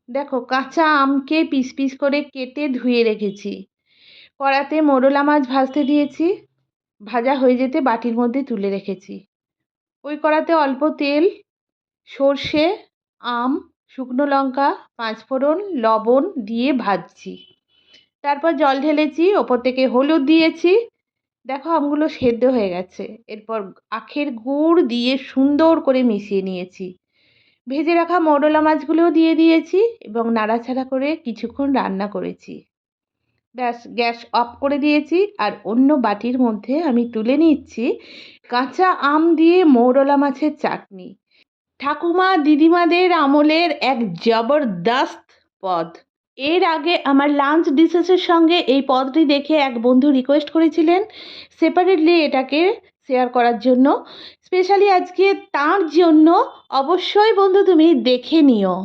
দেখো, কাঁচা আমকে piece piece করে কেটে ধুয়ে রেখেছি। কড়াতে মোরলা মাছ ভাজতে দিয়েছি। ভাজা হয়ে যেতে বাটির মধ্যে তুলে রেখেছি। ওই কড়াতে অল্প তেল, সর্ষে, আম, শুকনো লঙ্কা, পাঁচফোড়ন, লবণ দিয়ে ভাজছি। তারপর জল ঢেলেছি, ওপর থেকে হলুদ দিয়েছি। দেখো, আমগুলো সেদ্ধ হয়ে গেছে। এরপর আখের গুড় দিয়ে সুন্দর করে মিশিয়ে নিয়েছি। ভেজে রাখা মোরলা মাছগুলোও দিয়ে দিয়েছি এবং নাড়াচাড়া করে কিছুক্ষণ রান্না করেছি। ব্যাস, গ্যাস অফ করে দিয়েছি। আর অন্য বাটির মধ্যে আমি তুলে নিচ্ছি কাঁচা আম দিয়ে মৌরলা মাছের চাটনি। ঠাকুমা দিদিমাদের আমলের এক জবরদস্ত পদ। এর আগে আমার লাঞ্চ ডিশেসের সঙ্গে এই পদটি দেখে এক বন্ধু রিকোয়েস্ট করেছিলেন সেপারেটলি এটাকে শেয়ার করার জন্য। স্পেশালি আজকে তার জন্য অবশ্যই বন্ধু তুমি দেখে নিও।